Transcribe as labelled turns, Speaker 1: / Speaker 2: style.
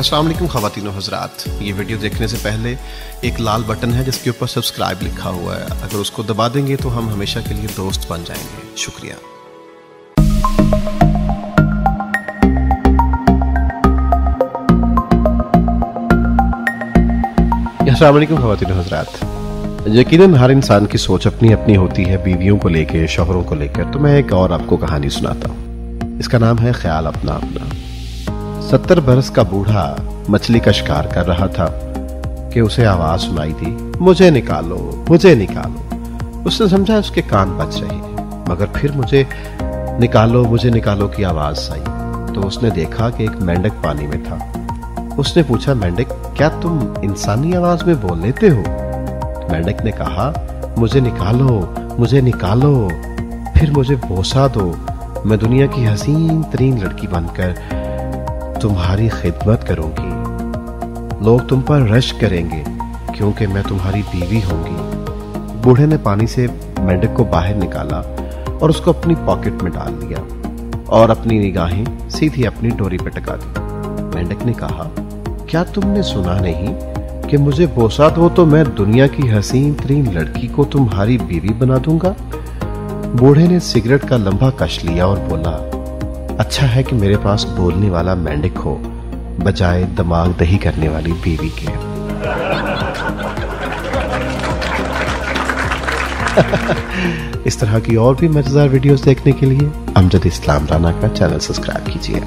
Speaker 1: अस्सलाम वालेकुम ख़वातीनो हज़रात। ये वीडियो देखने से पहले एक लाल बटन है जिसके ऊपर सब्सक्राइब लिखा हुआ है, अगर उसको दबा देंगे तो हम हमेशा के लिए दोस्त बन जाएंगे। शुक्रिया। अस्सलाम वालेकुम ख़वातीनो हज़रात। यकीनन हर इंसान की सोच अपनी अपनी होती है, बीवियों को लेकर, शौहरों को लेकर। तो मैं एक और आपको कहानी सुनाता हूँ। इसका नाम है ख्याल अपना अपना। 70 बरस का बूढ़ा मछली का शिकार कर रहा था कि उसे आवाज सुनाई दी, मुझे निकालो, मुझे निकालो। उसने समझा उसके कान बच रहे हैं, मगर फिर मुझे निकालो की आवाज आई तो उसने देखा कि एक मेंढक पानी में था। उसने पूछा, मेंढक क्या तुम इंसानी आवाज में बोल लेते हो? मेंढक ने कहा, मुझे निकालो, मुझे निकालो, फिर मुझे बोसा दो। मैं दुनिया की हसीन तरीन लड़की बनकर तुम्हारी खिदमत करूंगी। लोग तुम पर रश करेंगे क्योंकि मैं तुम्हारी बीवी होंगी। बूढ़े ने पानी से मेंढक को बाहर निकाला और उसको अपनी पॉकेट में डाल लिया और अपनी निगाहें सीधी अपनी डोरी पर टिका दी। मेंढक ने कहा, क्या तुमने सुना नहीं कि मुझे बोसा दो तो मैं दुनिया की हसीन तरीन लड़की को तुम्हारी बीवी बना दूंगा? बूढ़े ने सिगरेट का लंबा कश लिया और बोला, अच्छा है कि मेरे पास बोलने वाला मेंढक हो बजाय दिमाग दही करने वाली बीवी के। इस तरह की और भी मजेदार वीडियोस देखने के लिए अमजद इस्लाम राना का चैनल सब्सक्राइब कीजिए।